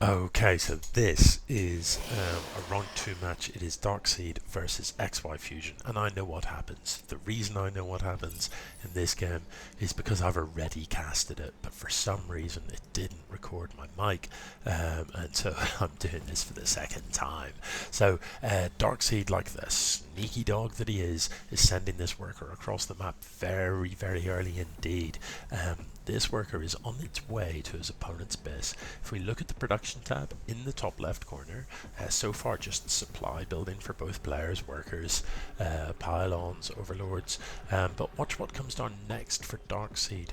Okay, so this is a round 2 match. It is Darkseid versus XYFusion, and I know what happens. The reason I know what happens in this game is because I've already casted it, but for some reason it didn't record my mic, and so I'm doing this for the second time. So Darkseid, like the sneaky dog that he is sending this worker across the map very, very early indeed. This worker is on its way to his opponent's base. If we look at the production tab in the top left corner, so far just supply building for both players, workers, pylons, overlords, but watch what comes down next for Darkseid.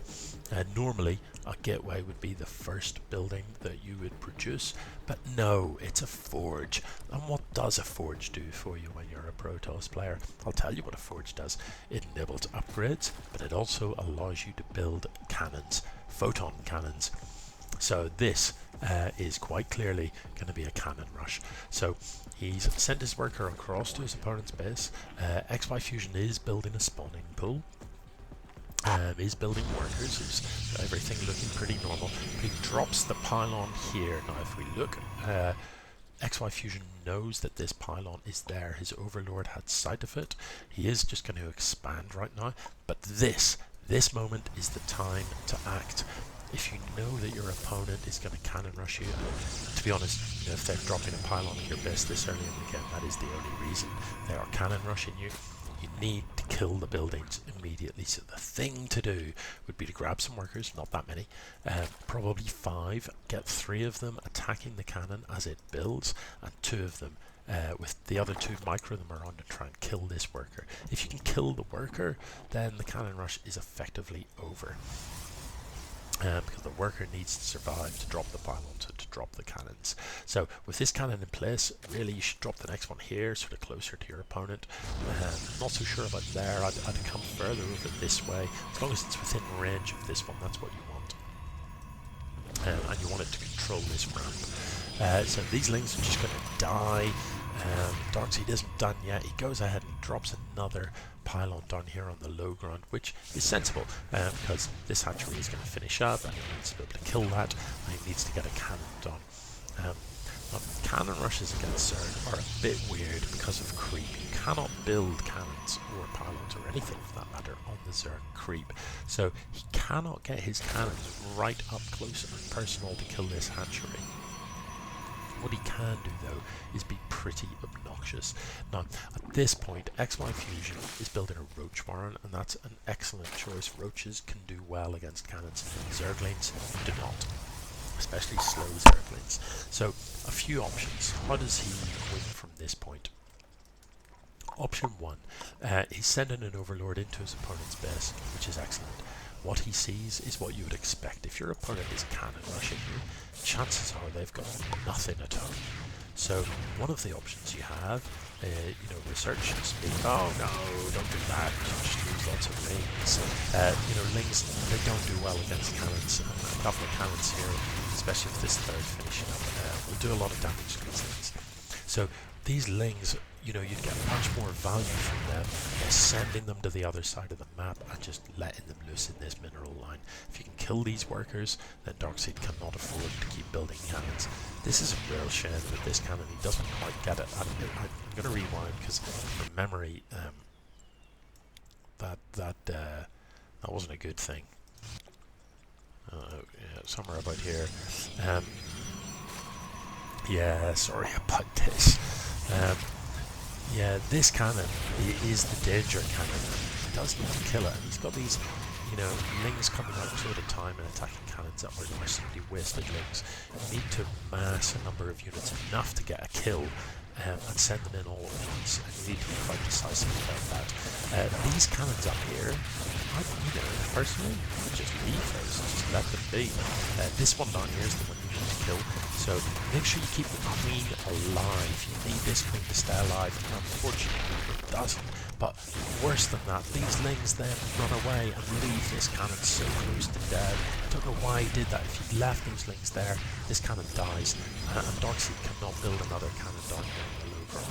Normally a gateway would be the first building that you would produce, but no, it's a forge. And what does a forge do for you when you're a Protoss player? I'll tell you what a forge does. It enables upgrades, but it also allows you to build cannons, photon cannons. So this is quite clearly going to be a cannon rush. So he's sent his worker across to his opponent's base. XYFusion is building a spawning pool. Is building workers, is everything looking pretty normal. He drops the pylon here. Now if we look, XYFusion knows that this pylon is there. His overlord had sight of it. He is just going to expand right now, but this moment is the time to act. If you know that your opponent is going to cannon rush you, to be honest, if they're dropping a pylon at your base this early in the game, that is the only reason they are cannon rushing you. You need to kill the buildings immediately. So the thing to do would be to grab some workers, not that many, probably 5, get 3 of them attacking the cannon as it builds, and 2 of them with the other 2 micro them around to try and kill this worker. If you can kill the worker, then the cannon rush is effectively over. Because the worker needs to survive to drop the pylon, to drop the cannons. So with this cannon in place, really you should drop the next one here, sort of closer to your opponent. Not so sure about there. I'd come further over this way. As long as it's within range of this one, that's what you want. And you want it to control this ramp. So these lings are just going to die. Darkseid isn't done yet. He goes ahead and drops another pylon down here on the low ground, which is sensible because this hatchery is going to finish up and he needs to be able to kill that, and he needs to get a cannon done. Now, cannon rushes against Zerg are a bit weird because of creep. You cannot build cannons or pylons or anything for that matter on the Zerg creep, so he cannot get his cannons right up close and personal to kill this hatchery. What he can do though is be pretty obnoxious. Now at this point XYFusion is building a roach warren, and that's an excellent choice. Roaches can do well against cannons. Zerglings do not, especially slow Zerglings. So a few options. How does he win from this point? Option 1, he's sending an overlord into his opponent's base, which is excellent. What he sees is what you would expect. If your opponent is cannon rushing you, chances are they've got nothing at home. So one of the options you have, research speak. Oh no, don't do that. You just lose lots of lings. Lings, they don't do well against cannons. A couple of cannons here, especially if this third finishing up, will do a lot of damage to these lings. So these lings, you'd get much more value from them by sending them to the other side of the map and just letting them loose in this mineral line. If you can kill these workers, then Darkseid cannot afford to keep building cannons. This is a real shame that this cannon, he doesn't quite get it. I'm going to rewind because from memory, that wasn't a good thing. Somewhere about here. Yeah, sorry about this. Yeah, this cannon is the danger cannon. He does need to kill it, and he's got these, lings coming up 2 at a time and attacking cannons that were simply wasted lings. You need to mass a number of units enough to get a kill and send them in all at once, and you need to be quite decisive about that. These cannons up here, personally, I would just leave those, just let them be. This one down here is the one you need to kill, so make sure you keep the queen alive. You need this queen to stay alive, and unfortunately it doesn't. But worse than that, these lings then run away and leave this cannon so close to dead. I don't know why he did that. If he'd left those lings there, this cannon dies, and Darkseid cannot build another cannon down here on the low ground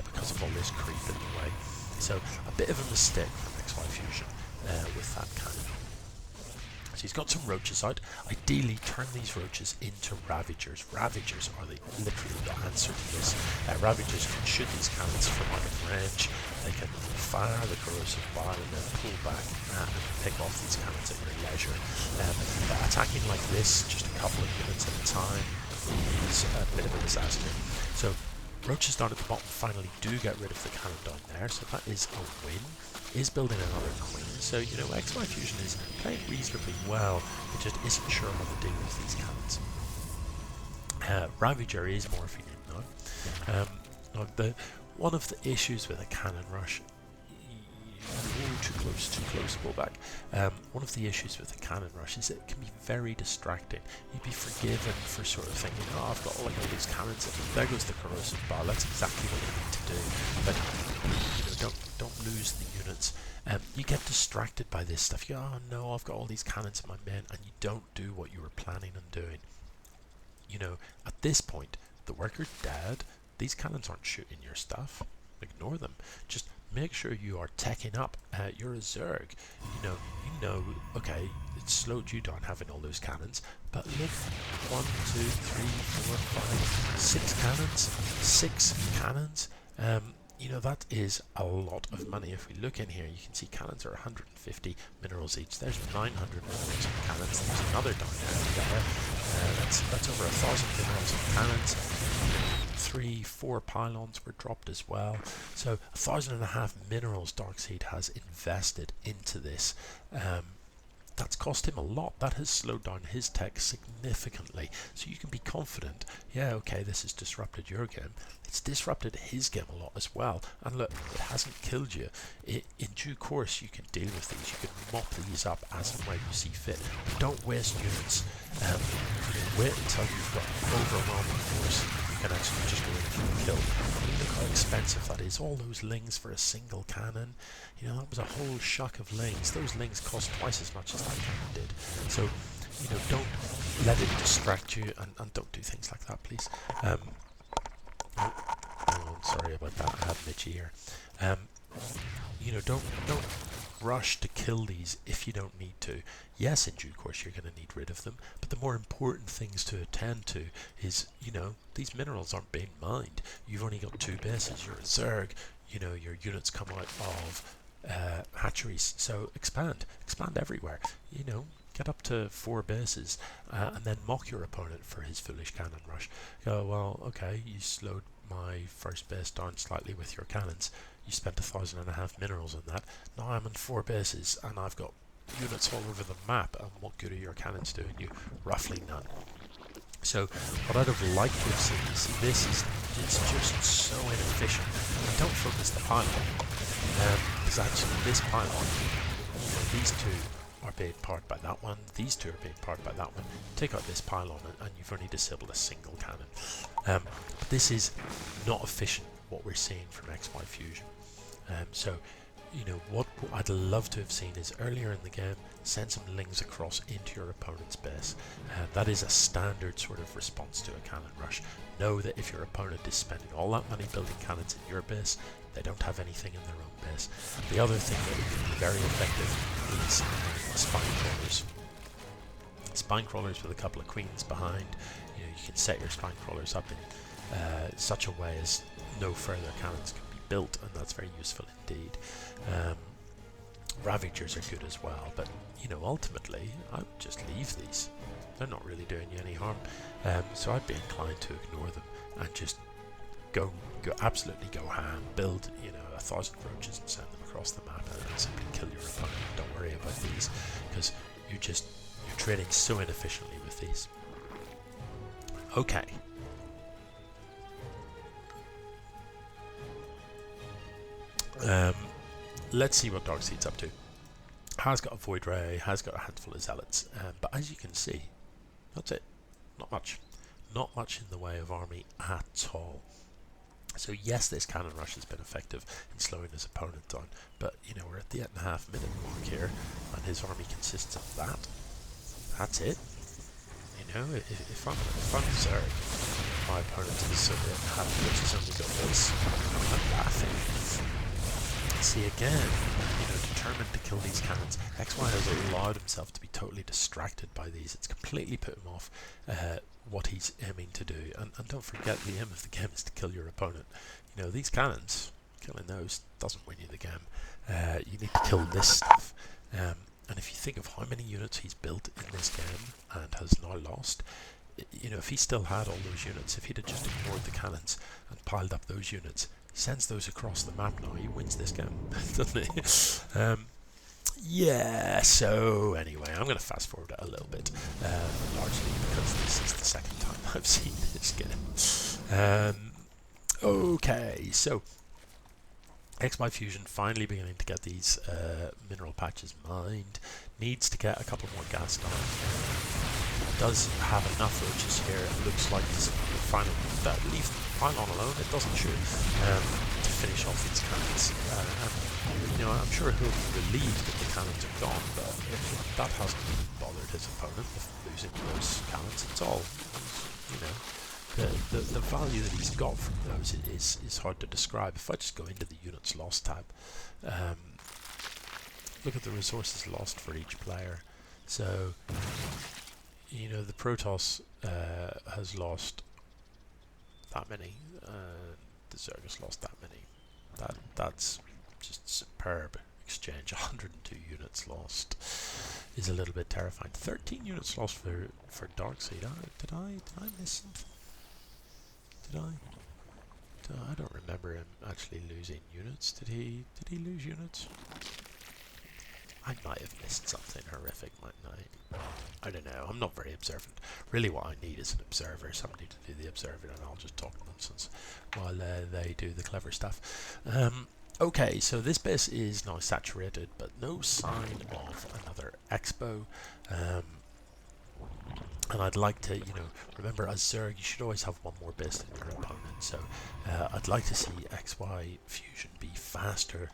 because of all this creep in the way. So a bit of a mistake from XYFusion with that cannon. He's got some roaches out. Ideally, turn these roaches into Ravagers. Ravagers are literally the answer to this. Ravagers can shoot these cannons from out of range. They can fire the corrosive bile and then pull back and pick off these cannons at your leisure. Attacking like this, just a couple of units at a time, is a bit of a disaster. So roaches down at the bottom finally do get rid of the cannon down there, so that is a win. Is building another queen, so you know XYFusion is playing reasonably well. It just isn't sure how to deal with these cannons. Ravager is morphing in now. One of the issues with a cannon rush, too close, pull back. One of the issues with a cannon rush is it can be very distracting. You'd be forgiven for sort of thinking, oh, I've got all these cannons, there goes the corrosive bile, that's exactly what you need to do. But you know, don't lose the units. You get distracted by this stuff. You go, oh no, I've got all these cannons in my men, and you don't do what you were planning on doing. You know, at this point, the worker's dead. These cannons aren't shooting your stuff. Ignore them. Just make sure you are teching up. You're a Zerg. You know, okay, it slowed you down having all those cannons, but look, 1, 2, 3, 4, 5, 6 cannons. You know, that is a lot of money. If we look in here, you can see cannons are 150 minerals each. There's 900 minerals of cannons. There's another down there. That's over 1,000 minerals of cannons. 3, 4 pylons were dropped as well. So 1,500 minerals Darkseid has invested into this. That's cost him a lot. That has slowed down his tech significantly. So you can be confident, yeah, okay, this has disrupted your game. It's disrupted his game a lot as well. And look, it hasn't killed you. In due course, you can deal with these. You can mop these up as and when you see fit. Don't waste units. Wait until you've got overwhelming force. You can actually just go in and kill. Look how expensive that is. All those lings for a single cannon. You know, that was a whole shock of lings. Those lings cost twice as much as that cannon did. So, you know, don't let it distract you, and don't do things like that, please. Oh, sorry about that. I had an itchy ear. You know, don't rush to kill these if you don't need to. Yes, in due course you're going to need rid of them, but the more important things to attend to is, you know, these minerals aren't being mined. You've only got 2 bases. You're a Zerg. You know, your units come out of hatcheries, so expand everywhere. You know, get up to 4 bases, and then mock your opponent for his foolish cannon rush. Go, well, okay, you slowed my first base down slightly with your cannons. You spent 1,500 minerals on that. Now I'm on 4 bases, and I've got units all over the map, and what good are your cannons doing you? Roughly none. So what I'd have liked to have seen, you see, it's just so inefficient. And don't focus the pylon, because actually this pylon, you know, these 2 are being powered by that one, these 2 are being powered by that one. Take out this pylon and you've only disabled a single cannon. But this is not efficient, what we're seeing from XYFusion. So, you know, what I'd love to have seen is earlier in the game, send some lings across into your opponent's base. That is a standard sort of response to a cannon rush. Know that if your opponent is spending all that money building cannons in your base, they don't have anything in their own base. The other thing that would be very effective is spine crawlers. Spine crawlers with a couple of queens behind. You know, you can set your spine crawlers up in such a way as no further cannons can be built, and that's very useful indeed. Ravagers are good as well, but you know, ultimately I would just leave these. They're not really doing you any harm, so I'd be inclined to ignore them and just go absolutely go ham, build, you know, 1,000 roaches and send them across the map and simply kill your opponent. Don't worry about these, because you're trading so inefficiently with these. Okay. Let's see what Darkseid's up to. Has got a Void Ray, has got a handful of Zealots, but as you can see, that's it. Not much. Not much in the way of army at all. So yes, this cannon rush has been effective in slowing his opponent down, but you know, we're at the 8.5 minute mark here, and his army consists of that. That's it. You know, if I'm Zerg, my opponent is sort of happy, which has only got this. I'm laughing. See again, you know, to determined to kill these cannons. XY has allowed himself to be totally distracted by these. It's completely put him off what he's aiming to do. And don't forget, the aim of the game is to kill your opponent. You know, these cannons, killing those doesn't win you the game. You need to kill this stuff. And if you think of how many units he's built in this game and has now lost, you know, if he still had all those units, if he'd have just ignored the cannons and piled up those units, he sends those across the map now, he wins this game, doesn't he? Yeah, so anyway, I'm going to fast forward it a little bit, largely because this is the second time I've seen this game. Okay, so XYFusion finally beginning to get these mineral patches mined, needs to get a couple more gas down. Does have enough roaches here. It looks like he's final. Leave the pylon alone. It doesn't shoot to finish off these cannons. And you know, I'm sure he'll be relieved that the cannons are gone, but that hasn't bothered his opponent with losing those cannons. It's all, you know. The value that he's got from those is hard to describe. If I just go into the units lost tab, look at the resources lost for each player. So, you know, the Protoss has lost that many, the Zerg has lost that many. That's just superb exchange. 102 units lost is a little bit terrifying. 13 units lost for Darkseid. Did I miss something? I don't remember him actually losing units. Did he lose units? I might have missed something horrific, mightn't I? I don't know. I'm not very observant. Really, what I need is an observer, somebody to do the observing, and I'll just talk nonsense while they do the clever stuff. Okay, so this base is now saturated, but no sign of another expo. And I'd like to, you know, remember as Zerg, you should always have one more base than your opponent. So I'd like to see XYFusion be faster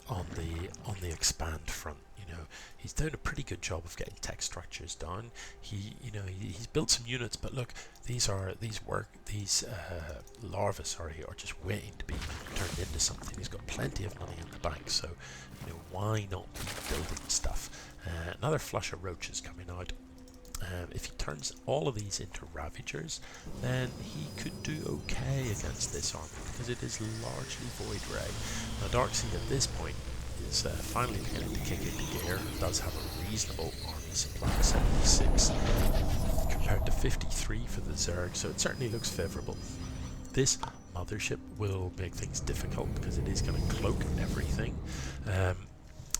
on the expand front. You know, he's doing a pretty good job of getting tech structures down. He's built some units, but look, these larvae, are just waiting to be turned into something. He's got plenty of money in the bank, so you know, why not be building stuff? Another flush of roaches coming out. If he turns all of these into Ravagers, then he could do okay against this army, because it is largely Void Ray. Now Darkseid at this point is finally beginning to kick into gear, and does have a reasonable army supply, 76 compared to 53 for the Zerg, so it certainly looks favourable. This mothership will make things difficult, because it is going to cloak everything.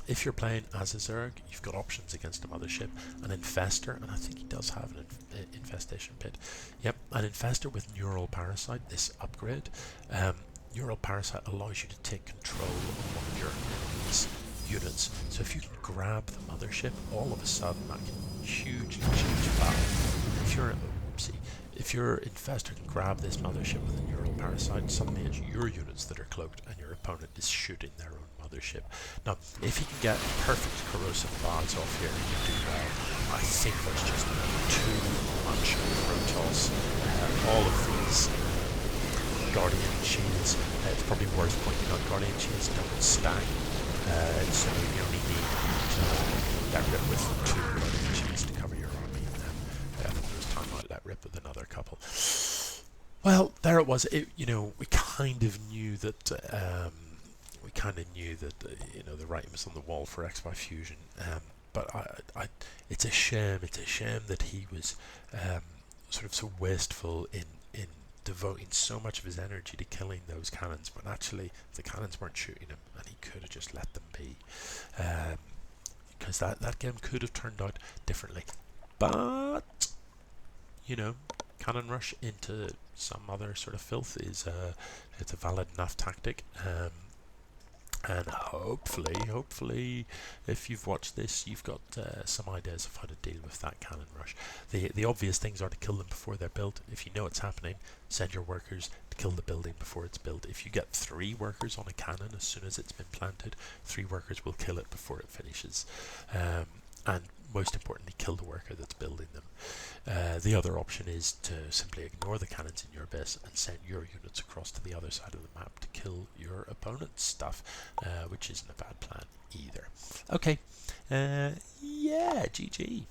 If you're playing as a Zerg, you've got options against a mothership, an infestor, and I think he does have an infestation pit. Yep, an infestor with neural parasite, this upgrade. Neural parasite allows you to take control of one of your enemy's units. So if you can grab the mothership, all of a sudden that can hugely change the battle. If your infestor can grab this mothership with a neural parasite, suddenly it's your units that are cloaked and your opponent is shooting their own mothership. Now, if he can get perfect corrosive bads off here, he can do well. I think there's just too much Protoss. All of these Guardian Shields, it's probably worth pointing out, Guardian Shields don't stack, so you only need to let rip with 2 Guardian Shields to cover your army, and then there's time I let rip with another couple. Well, there it was. You know, we kind of knew that you know, the writing was on the wall for XYFusion, but it's a shame. It's a shame that he was sort of so wasteful in devoting so much of his energy to killing those cannons, when actually the cannons weren't shooting him, and he could have just let them be, because that game could have turned out differently. But you know, cannon rush into some other sort of filth is it's a valid enough tactic. And hopefully, if you've watched this, you've got some ideas of how to deal with that cannon rush. The obvious things are to kill them before they're built. If you know it's happening, send your workers to kill the building before it's built. If you get 3 workers on a cannon as soon as it's been planted, 3 workers will kill it before it finishes. And most importantly, kill the worker that's building them. The other option is to simply ignore the cannons in your base and send your units across to the other side of the map to kill your opponent's stuff, which isn't a bad plan either. Okay, yeah, GG.